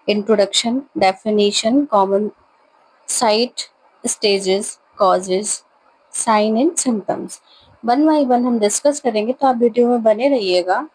Introduction, definition, common site, stages, causes, sign and symptoms. One by one हम discuss करेंगे, तो आप video में बने रहिएगा।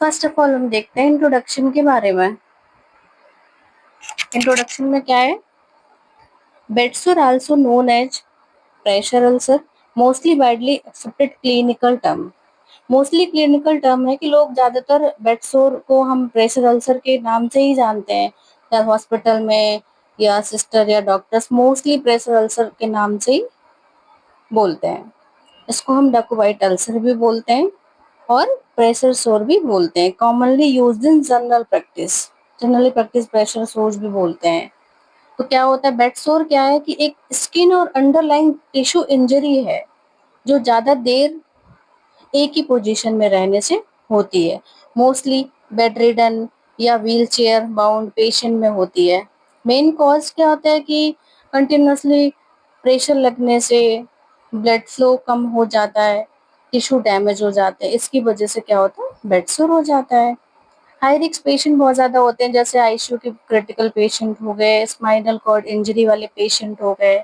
फर्स्ट ऑफ ऑल हम देखते हैं इंट्रोडक्शन के बारे में। इंट्रोडक्शन में क्या है? Bedsore also known as pressure ulcer, mostly widely accepted clinical term. Mostly clinical term है कि लोग ज्यादातर बेडसोर को हम प्रेशर अल्सर के नाम से ही जानते हैं, या हॉस्पिटल में या सिस्टर या डॉक्टर्स मोस्टली प्रेशर अल्सर के नाम से ही बोलते हैं। इसको हम डकोवाइट अल्सर भी बोलते हैं और प्रेशर सोर भी बोलते हैं। Commonly used in generally practice pressure source भी बोलते हैं। तो क्या होता है बेड सोर? क्या है कि एक स्किन और अंडरलाइन टिश्यू इंजरी है जो ज्यादा देर एक ही पोजीशन में रहने से होती है। मोस्टली बेड रिडन या व्हील चेयर बाउंड पेशेंट में होती है। मेन कॉज क्या होता है कि कंटिन्यूसली प्रेशर लगने से ब्लड फ्लो कम हो जाता है, टिश्यू डैमेज हो जाते हैं, इसकी वजह से क्या होता है बेड सोर हो जाता है। हाई रिस्क पेशेंट बहुत ज्यादा होते हैं, जैसे आईसीयू के क्रिटिकल पेशेंट हो गए, स्पाइनल कॉर्ड इंजरी वाले पेशेंट हो गए।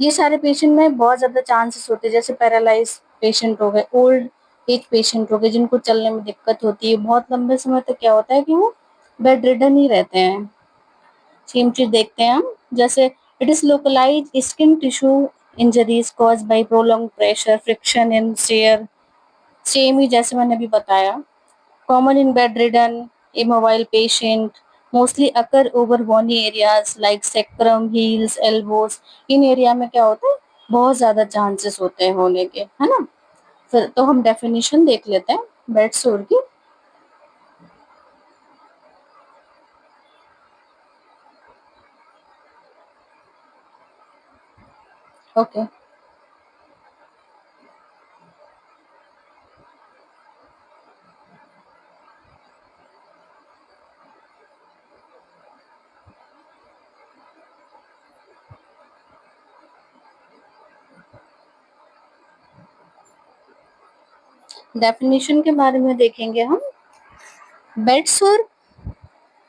ये सारे पेशेंट में बहुत ज्यादा चांसेस होते हैं, जैसे पैरालाइज पेशेंट हो गए, ओल्ड एज पेशेंट हो गए जिनको चलने में दिक्कत होती है, बहुत लंबे समय तक क्या होता है कि वो बेड रिडन ही रहते हैं। सेम चीज देखते हैं हम, जैसे it is localize skin tissue injuries cause by prolong pressure friction in chair. Same ही जैसे मैंने अभी बताया, common in bedridden, immobile patient, mostly occur over bony areas like sacrum, heels, elbows। In area में क्या होता है बहुत ज्यादा चांसेस होते हैं होने के, है ना। फिर तो हम डेफिनेशन देख लेते हैं बेड सोर की। ओके, डेफिनेशन के बारे में देखेंगे हम। बेड सोर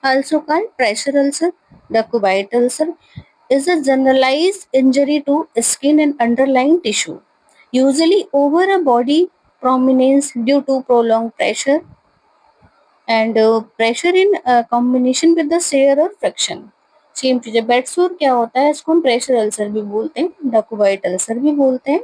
also called pressure ulcer, Dacobite ulcer, is a generalized injury to skin and underlying tissue, usually over a body prominence due to prolonged pressure and pressure in combination with the shear or friction। Same चीज है। Bed सोर क्या होता है, इसको हम pressure ulcer भी बोलते हैं, डकोवाइट अल्सर भी बोलते हैं।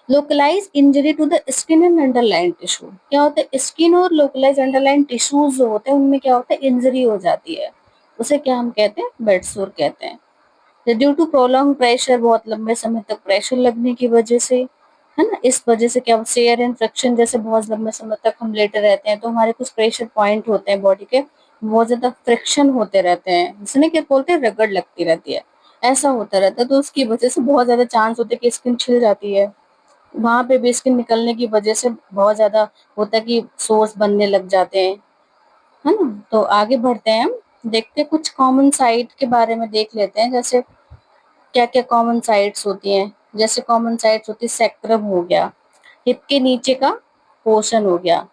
Localize injury to the skin and underlying tissue. क्या होता है स्किन और लोकलाइज अंडरलाइन टिश्यूज जो होते हैं उनमें क्या होता है इंजरी हो जाती है, उसे क्या हम कहते हैं बेड सोर कहते हैं। ड्यू टू प्रोलॉन्ग प्रेशर, बहुत लंबे समय तक प्रेशर लगने की वजह से, है ना, इस वजह से क्या शेयर एंड फ्रिक्शन, जैसे बहुत लंबे समय तक हम लेटे रहते हैं तो हमारे कुछ प्रेशर पॉइंट होते हैं बॉडी के, बहुत ज्यादा फ्रिक्शन होते रहते हैं, जिसने क्या बोलते हैं रगड़ लगती रहती है, ऐसा होता रहता है। तो उसकी वजह से बहुत ज्यादा चांस होते हैं कि स्किन छिल जाती है, वहां पे भी स्किन निकलने की वजह से बहुत ज्यादा होता है कि सोर्स बनने लग जाते हैं, है ना। तो आगे बढ़ते हैं हम, देखते हैं कुछ कॉमन साइट के बारे में देख लेते हैं, जैसे क्या क्या कॉमन साइट्स होती हैं। जैसे कॉमन साइट्स होती है सैक्रम हो गया, हिप के नीचे का पोर्शन हो गया,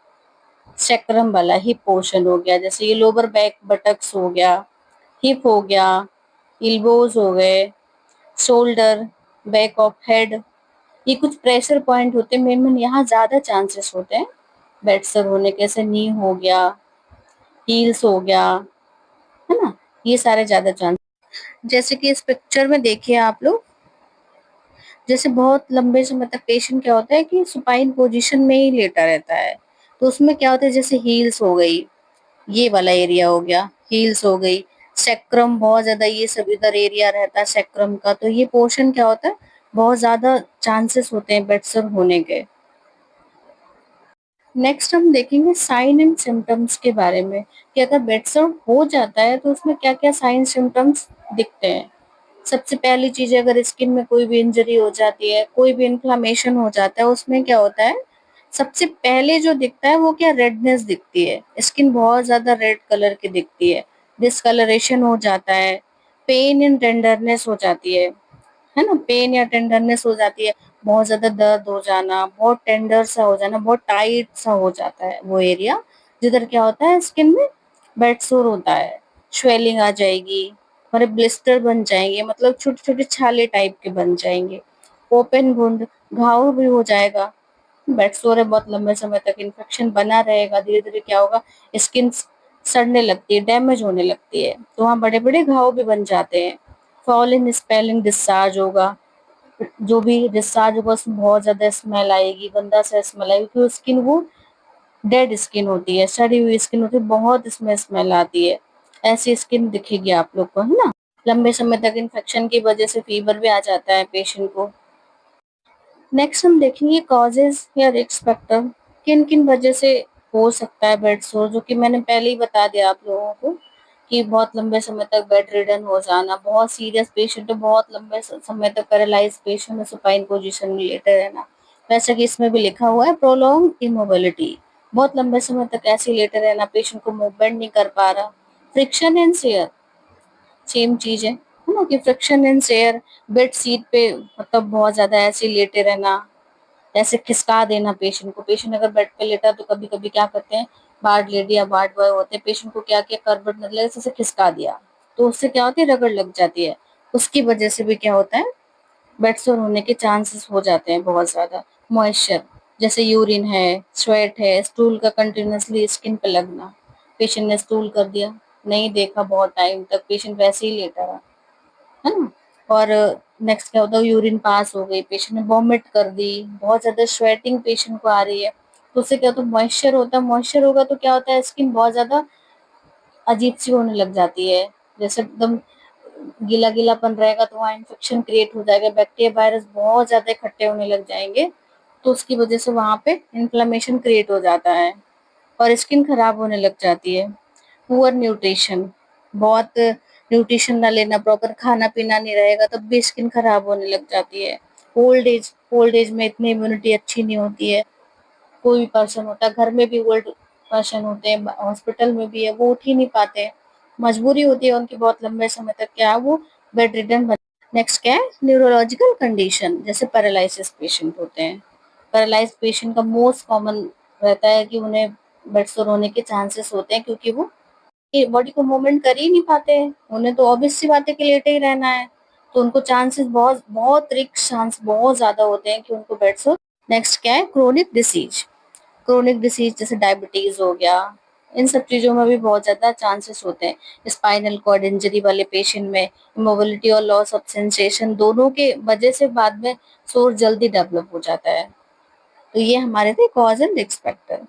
सैक्रम वाला हिप पोर्शन हो गया, जैसे ये लोअर बैक बटक्स हो गया, हिप हो गया, इल्बोज हो गए, शोल्डर, बैक ऑफ हेड। ये कुछ प्रेशर पॉइंट होते हैं, मेन यहाँ ज्यादा चांसेस होते हैं बेड सर होने के, जैसे नी हो गया, हील्स हो गया, है ना, ये सारे ज्यादा चांस। जैसे कि इस पिक्चर में देखिए आप लोग, जैसे बहुत लंबे समय तक पेशेंट क्या होता है कि सुपाइन पोजीशन में ही लेटा रहता है, तो उसमें क्या होता है जैसे हील्स हो गई, ये वाला एरिया हो गया, हील्स हो गई, सेक्रम बहुत ज्यादा ये सब इधर एरिया रहता है सेक्रम का, तो ये पोर्शन क्या होता है बहुत ज्यादा चांसेस होते हैं बेड सर होने के। नेक्स्ट हम देखेंगे साइन एंड सिम्टम्स के बारे में कि अगर बेड सर हो जाता है तो उसमें क्या क्या साइन सिम्टम्स दिखते हैं। सबसे पहली चीज है, अगर स्किन में कोई भी इंजरी हो जाती है, कोई भी इन्फ्लामेशन हो जाता है, उसमें क्या होता है सबसे पहले जो दिखता है वो क्या रेडनेस दिखती है, स्किन बहुत ज्यादा रेड कलर की दिखती है, डिस्कलरेशन हो जाता है, पेन एंड टेंडरनेस हो जाती है ना, पेन या टेंडरनेस हो जाती है, बहुत ज्यादा दर्द हो जाना, बहुत टेंडर सा हो जाना, बहुत टाइट सा हो जाता है वो एरिया, जिधर क्या होता है स्किन में बेड सोर होता है, स्वेलिंग आ जाएगी, हमारे ब्लिस्टर बन जाएंगे, मतलब छोटे छोटे छाले टाइप के बन जाएंगे, ओपन वुंड, घाव भी हो जाएगा। बेड सोर है, बहुत लंबे समय तक इन्फेक्शन बना रहेगा, धीरे धीरे क्या होगा, स्किन सड़ने लगती है, डैमेज होने लगती है, तो वहाँ बड़े बड़े घाव भी बन जाते हैं। फॉल इन स्पेलिंग डिस्चार्ज होगा, जो भी डिस्चार्ज होगा उसमें बहुत ज्यादा स्मेल आएगी, गंदा सा स्मेल आएगी, क्योंकि स्किन वो डेड स्किन होती है, सड़ी हुई स्किन होती है, बहुत इसमें स्मेल आती है। ऐसी स्किन दिखेगी आप लोग को, है ना। लंबे समय तक इन्फेक्शन की वजह से फीवर भी आ जाता है पेशेंट को। नेक्स्ट हम देखेंगे कॉजेज या रिस्क फैक्टर, किन किन वजह से हो सकता है बेड सोर, जो कि मैंने पहले ही बता दिया आप लोगों को कि बहुत लंबे समय तक बेड रिडन हो जाना, बहुत सीरियस पेशेंट है, बहुत लंबे समय तक पैरालाइज पेशेंट में सुपाइन पोजीशन में लेटे रहना, वैसे कि इसमें भी लिखा हुआ है प्रोलॉन्ग इमोबिलिटी, बहुत लंबे समय तक ऐसे ही लेटे रहना, पेशेंट को मूवमेंट नहीं कर पा रहा। फ्रिक्शन एंड शेयर, सेम चीज है ना, कि friction and share, bed sheet पे मतलब बहुत ज्यादा ऐसे ही लेटे रहना, ऐसे खिसका देना पेशेंट को। पेशेंट अगर बेड पे लेटा तो कभी कभी क्या करते हैं, वार्ड लेडी या वार्ड बॉय होते हैं, पेशेंट को क्या किया, करवट न लगे जैसे खिसका दिया, तो उससे क्या होती है, रगड़ लग जाती है, उसकी वजह से भी क्या होता है, बेड सोर होने के चांसेस हो जाते हैं बहुत ज्यादा। मॉइस्चर, जैसे यूरिन है, स्वेट है, स्टूल का कंटिन्यूसली स्किन पे लगना, पेशेंट ने स्टूल कर दिया, नहीं देखा बहुत टाइम तक, पेशेंट वैसे ही लेटा रहा, है ना। और नेक्स्ट क्या होता है, यूरिन पास हो गई, पेशेंट ने वॉमिट कर दी, बहुत ज्यादा स्वेटिंग पेशेंट को आ रही है, तो उससे क्या होता है, मॉइस्चर होता है, मॉइस्चर होगा तो क्या होता है, स्किन बहुत ज्यादा अजीब सी होने लग जाती है, जैसे एकदम गीला गीलापन रहेगा तो वहाँ इन्फेक्शन क्रिएट हो जाएगा, बैक्टीरिया वायरस बहुत ज्यादा इकट्ठे होने लग जाएंगे, तो उसकी वजह से वहां पे इन्फ्लेमेशन क्रिएट हो जाता है और स्किन खराब होने लग जाती है। पुअर न्यूट्रिशन, बहुत न्यूट्रिशन ना लेना, प्रॉपर खाना पीना नहीं रहेगा तब भी स्किन खराब होने लग जाती है। ओल्ड एज में इतनी इम्यूनिटी अच्छी नहीं होती है, कोई भी पर्सन होता है, घर में भी ओल्ड पर्सन होते हैं, हॉस्पिटल में भी है, वो उठ ही नहीं पाते हैं, मजबूरी होती है उनकी, बहुत लंबे समय तक क्या है, वो बेड रिडन बन। नेक्स्ट क्या है, न्यूरोलॉजिकल कंडीशन, जैसे पैरालिसिस पेशेंट होते हैं, पैरालाइज पेशेंट का मोस्ट कॉमन रहता है कि उन्हें बेड सोर होने के चांसेस होते हैं, क्योंकि वो बॉडी को मूवमेंट कर ही नहीं पाते हैं, उन्हें तो ऑब्वियस सी बात है कि लेटे ही रहना है, तो उनको चांसेस बहुत बहुत रिस्क चांस बहुत ज्यादा होते हैं कि उनको बेड सोर। नेक्स्ट क्या है, क्रोनिक डिसीज, क्रोनिक डिसीज जैसे डायबिटीज हो गया, इन सब चीजों में भी बहुत ज्यादा चांसेस होते हैं। स्पाइनल कॉर्ड इंजरी वाले पेशेंट में मोबिलिटी और लॉस ऑफ सेंसेशन दोनों के वजह से बाद में सोर जल्दी डेवलप हो जाता है। तो ये हमारे थे cause and risk factor.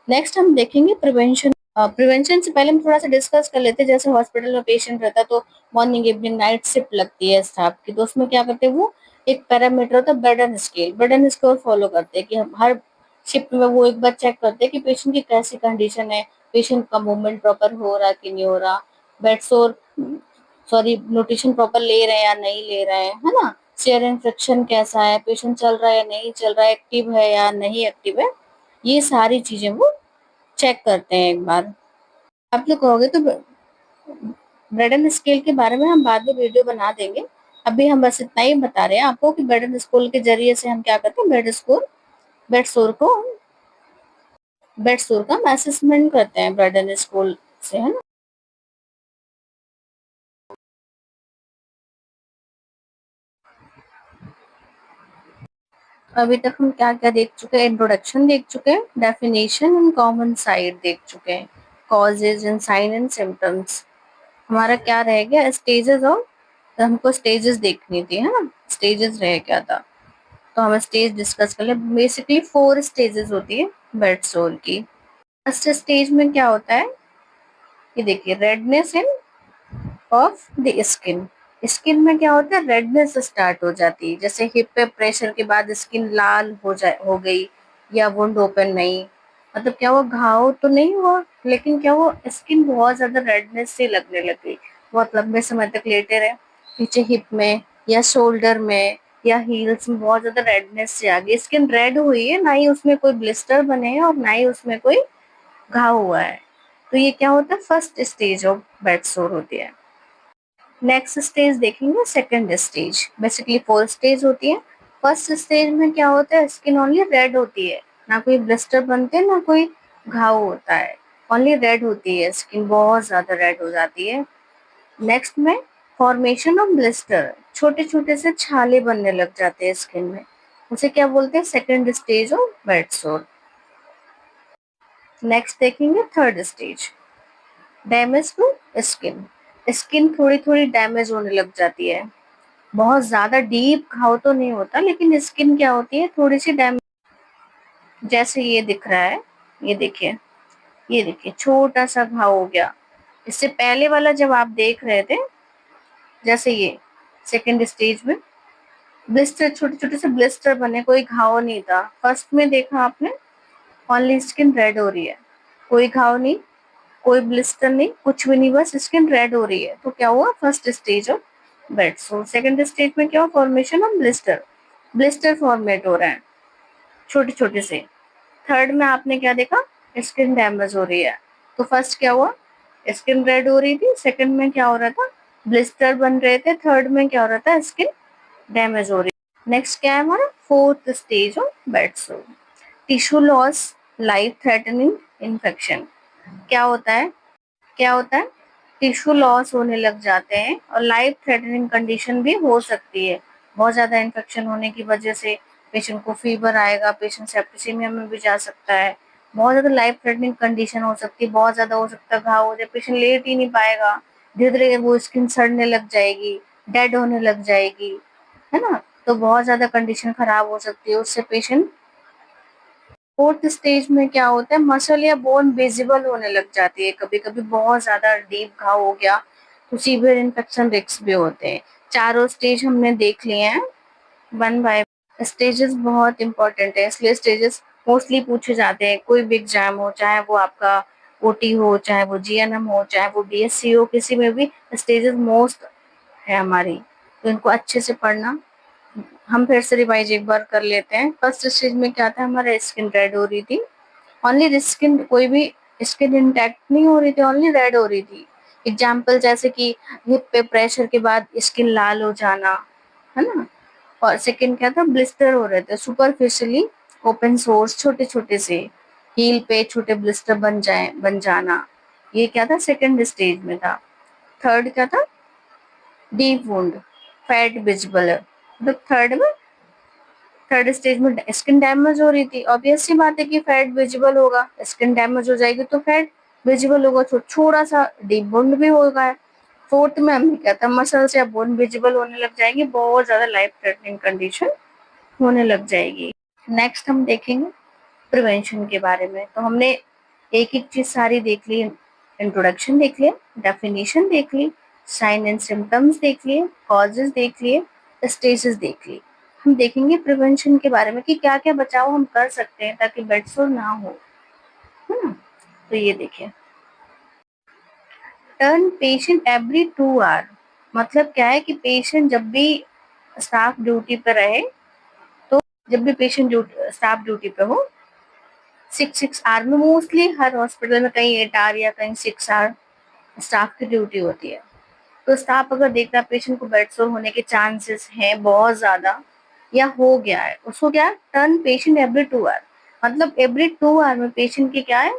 Next हम देखेंगे प्रिवेंशन। प्रिवेंशन से पहले हम थोड़ा सा डिस्कस कर लेते हैं, जैसे हॉस्पिटल में पेशेंट रहता है तो मॉर्निंग इवनिंग नाइट शिफ्ट लगती है स्टाफ की, तो उसमें क्या करते हैं, वो एक पैरामीटर होता है burden scale, burden scale follow करते हैं कि हम हर शिफ्ट में वो एक बार चेक करते हैं कि पेशेंट की कैसी कंडीशन है, पेशेंट का मूवमेंट प्रॉपर हो रहा है कि नहीं हो रहा, बेड सोर सॉरी न्यूट्रिशन प्रॉपर ले रहे हैं या नहीं ले रहे हैं, है ना, शेयर इन्फेक्शन कैसा है, पेशेंट चल रहा है या नहीं चल रहा है, एक्टिव है या नहीं एक्टिव है, ये सारी चीजें वो चेक करते हैं एक बार। आप लोग कहोगे तो ब्रेडन स्केल के बारे में हम बाद में वीडियो बना देंगे, अभी हम बस इतना ही बता रहे हैं आपको कि ब्रेडन स्केल के जरिए से हम क्या करते हैं, बेड सोर को बेड सोर का हम असेसमेंट करते हैं ब्रेडन स्केल से, है ना। अभी तक हम क्या क्या देख चुके हैं, इंट्रोडक्शन देख चुके हैं, डेफिनेशन एंड कॉमन साइड देख चुके हैं, causes and sign and symptoms. हमारा क्या रह गया, स्टेजेस ऑफ, तो हमको स्टेजेस देखनी थी, है ना, स्टेजेस रह क्या था, तो हम स्टेज डिस्कस कर ले। बेसिकली 4 स्टेजेस होती है बेड सोर की। फर्स्ट स्टेज में क्या होता है, ये देखिए, redness in of the skin, skin में क्या होता है, रेडनेस स्टार्ट हो जाती है, जैसे हिप पे प्रेशर के बाद स्किन लाल हो गई, या वुंड ओपन नहीं, मतलब क्या वो घाव तो नहीं हुआ, लेकिन क्या वो स्किन बहुत ज्यादा रेडनेस से लगने लगी, बहुत लंबे समय तक लेटे रहे, पीछे हिप में या शोल्डर में या हील्स में बहुत ज्यादा रेडनेस से आ गई, स्किन रेड हुई है, ना ही उसमें कोई ब्लिस्टर बने हैं और ना ही उसमें कोई घाव हुआ है, तो ये क्या होता है, फर्स्ट स्टेज ऑफ बेड सोर होती है। नेक्स्ट स्टेज देखेंगे, सेकंड स्टेज, बेसिकली 4 स्टेज होती है। फर्स्ट स्टेज में क्या होता है, स्किन ओनली रेड होती है, ना कोई ब्लिस्टर बनते हैं ना कोई घाव होता है, ओनली रेड होती है स्किन, बहुत ज्यादा रेड हो जाती है। नेक्स्ट में फॉर्मेशन ऑफ ब्लिस्टर, छोटे छोटे से छाले बनने लग जाते हैं स्किन में, उसे क्या बोलते हैं, second stage of bed sore. Next देखेंगे third stage, damage to skin. Skin थोड़ी थोड़ी डैमेज होने लग जाती है, बहुत ज्यादा डीप घाव तो नहीं होता, लेकिन स्किन क्या होती है, थोड़ी सी डैमेज। जैसे ये दिख रहा है, ये देखिए, ये देखिए छोटा सा घाव हो गया। इससे पहले वाला जब आप देख रहे थे, जैसे ये सेकेंड स्टेज में ब्लिस्टर, छोटे छोटे से ब्लिस्टर बने, कोई घाव नहीं था। फर्स्ट में देखा आपने, ओनली स्किन रेड हो रही है, कोई घाव नहीं, कोई ब्लिस्टर नहीं, कुछ भी नहीं, बस स्किन रेड हो रही है। तो क्या हुआ, फर्स्ट स्टेज ऑफ बेड सोर। सेकेंड स्टेज में क्या हुआ, formation of blister, blister format हो रहे हैं छोटे छोटे से। थर्ड में आपने क्या देखा, स्किन डैमेज हो रही है। तो फर्स्ट क्या हुआ, स्किन रेड हो रही थी, सेकंड में क्या हो रहा था, ब्लिस्टर बन रहे थे, थर्ड में क्या हो रहा था, स्किन डैमेज हो रही। नेक्स्ट क्या है हमारा, फोर्थ स्टेज ऑफ बेड सोर, tissue loss, life threatening infection. क्या होता है, क्या होता है, टिश्यू लॉस होने लग जाते हैं और लाइफ थ्रेटनिंग कंडीशन भी हो सकती है। बहुत ज़्यादा इन्फेक्शन होने की वजह से पेशेंट को फीवर आएगा, पेशेंट सेप्टिसिमिया में भी जा सकता है, बहुत ज़्यादा लाइफ थ्रेटनिंग कंडीशन हो सकती है, बहुत ज़्यादा हो सकता है घाव हो जाए, पेशेंट लेट ही नहीं पाएगा, धीरे धीरे वो स्किन सड़ने लग जाएगी, डेड होने लग जाएगी, है ना। तो बहुत ज़्यादा कंडीशन खराब हो सकती है, उससे पेशेंट। फोर्थ स्टेज में क्या होता है, मसल या बोन विजिबल होने लग जाती है, कभी कभी बहुत ज्यादा डीप घाव हो गया तो सीवियर इन्फेक्शन रिस्क भी होते हैं। चारों स्टेज हमने देख लिए हैं वन बाय। स्टेजेस बहुत इंपॉर्टेंट है, इसलिए स्टेजेस मोस्टली पूछे जाते हैं, कोई भी एग्जाम हो, चाहे वो आपका ओटी हो, चाहे वो जीएनएम हो, चाहे वो बीएससी हो, किसी में भी स्टेजेस मोस्ट है हमारी, तो इनको अच्छे से पढ़ना। हम फिर से रिवाइज एक बार कर लेते हैं। फर्स्ट स्टेज में क्या था, हमारा स्किन रेड हो रही थी, ओनली स्किन, कोई भी स्किन इंटैक्ट नहीं हो रही थी, ओनली रेड हो रही थी। एग्जाम्पल जैसे कि हिप पे प्रेशर के बाद स्किन लाल हो जाना, है ना। और सेकंड क्या था, ब्लिस्टर हो रहे थे सुपरफिशियली ओपन सोर्स, छोटे छोटे से हील पे छोटे ब्लिस्टर बन जाना, ये क्या था, सेकंड स्टेज में था। थर्ड क्या था, डीप वुंड, फैट विजिबल है, मतलब थर्ड स्टेज में स्किन डैमेज हो रही थी, ऑब्वियस सी बात है कि फैट विजिबल होगा, स्किन डैमेज हो जाएगी तो फैट विजिबल होगा, थोड़ा सा डीप वुंड भी होगा। फोर्थ में हमने क्या था, मसल्स या बोन विजिबल होने लग जाएंगे, बहुत ज्यादा लाइफ थ्रेटनिंग कंडीशन होने लग जाएगी। नेक्स्ट हम देखेंगे प्रिवेंशन के बारे में। तो हमने एक एक चीज सारी देख ली, इंट्रोडक्शन देख लिया, डेफिनेशन देख ली, साइन एंड सिम्टम्स देख लिए, कॉजेज देख लिए, स्टेजेस देख ली। हम देखेंगे प्रिवेंशन के बारे में कि क्या क्या बचाव हम कर सकते हैं ताकि बेड सोर ना हो, है ना। तो ये देखिए, टर्न पेशेंट एवरी 2 आवर, मतलब क्या है कि पेशेंट जब भी स्टाफ ड्यूटी पे रहे, तो जब भी पेशेंट स्टाफ ड्यूटी पे हो, 6 6 आवर में, मोस्टली हर हॉस्पिटल में कहीं 8 आवर या कहीं 6 आवर स्टाफ की ड्यूटी होती है। तो स्टाफ अगर देख रहा है पेशेंट को बेड सोर होने के चांसेस हैं बहुत ज्यादा, या हो गया है, उसको क्या, टर्न पेशेंट एवरी 2 आवर, मतलब एवरी 2 आवर में पेशेंट की क्या है,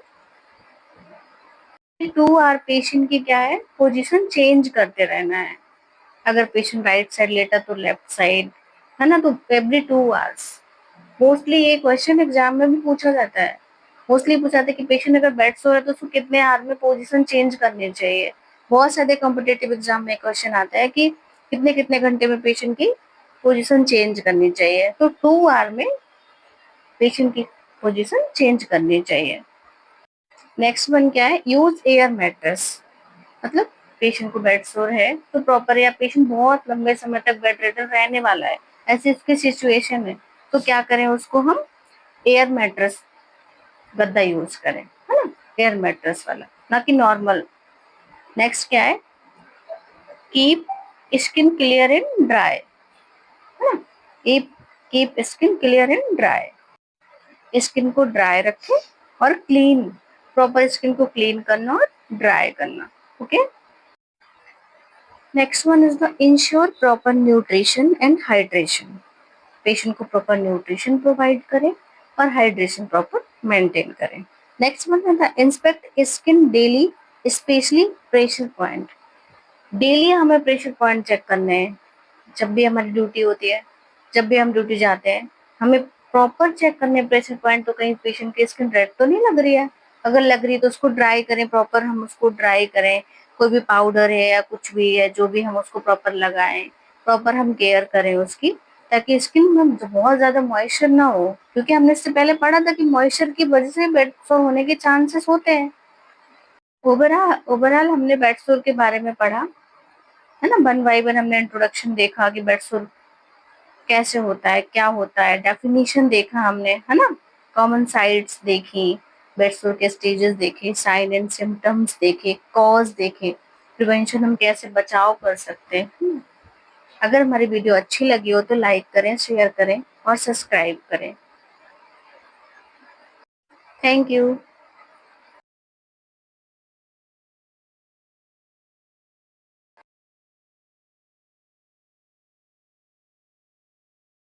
2 आवर पेशेंट की क्या है, पोजीशन चेंज करते रहना है। अगर पेशेंट राइट साइड लेटा तो लेफ्ट साइड, है ना। तो एवरी 2 आवर्स, मोस्टली ये क्वेश्चन एग्जाम में भी पूछा जाता है, मोस्टली पूछा जाता है कि पेशेंट अगर बेड सो रहा है तो उसको कितने आवर में पोजीशन चेंज करनी चाहिए। बहुत सारे कॉम्पिटेटिव एग्जाम में क्वेश्चन आता है कि कितने कितने घंटे में पेशेंट की पोजीशन चेंज करनी चाहिए, तो 2 आवर में पेशेंट की पोजीशन चेंज करनी चाहिए। नेक्स्ट वन क्या है, यूज एयर मैट्रेस, मतलब पेशेंट को बेड सोर है तो प्रॉपर, या पेशेंट बहुत लंबे समय तक बेड रेडर रहने वाला है, ऐसी उसकी सिचुएशन है, तो क्या करें, उसको हम एयर मैट्रेस गद्दा यूज करें, है ना, एयर मैट्रेस वाला, ना कि नॉर्मल। नेक्स्ट क्या है, keep skin clear and dry, है ना, keep keep skin clear and dry, skin को ड्राई रखें और क्लीन, प्रॉपर स्किन को क्लीन करना और ड्राई करना। Okay, next one is the ensure proper nutrition and hydration, patient को प्रॉपर न्यूट्रिशन प्रोवाइड करें और हाइड्रेशन प्रॉपर मेंटेन करें। नेक्स्ट वन है inspect skin daily, specially pressure point. Daily हमें प्रेशर पॉइंट चेक करने हैं जब भी हमारी ड्यूटी होती है, जब भी हम ड्यूटी जाते हैं हमें प्रॉपर चेक करने हैं प्रेशर पॉइंट। तो कहीं पेशेंट की स्किन रेड तो नहीं लग रही है, अगर लग रही है तो उसको ड्राई करें, प्रॉपर हम उसको ड्राई करें। कोई भी पाउडर है या कुछ भी है जो भी हम उसको प्रॉपर लगाएं, प्रॉपर हम केयर करें उसकी, ताकि स्किन में बहुत ज्यादा मॉइस्चर ना हो, क्योंकि हमने इससे पहले पढ़ा था कि मॉइस्चर की वजह से बेड सोर होने के चांसेस होते हैं। ओवरऑल हमने बेड सोर के बारे में पढ़ा है ना, वन बाय वन हमने इंट्रोडक्शन देखा कि बेड सोर कैसे होता है, क्या होता है, डेफिनेशन देखा हमने, है ना, कॉमन साइट्स देखी, बेड सोर के स्टेजेस देखे, साइन एंड सिम्टम्स देखे, कॉज देखे, प्रिवेंशन हम कैसे बचाव कर सकते हैं। अगर हमारी वीडियो अच्छी लगी हो तो लाइक करें, शेयर करें और सब्सक्राइब करें। Thank you.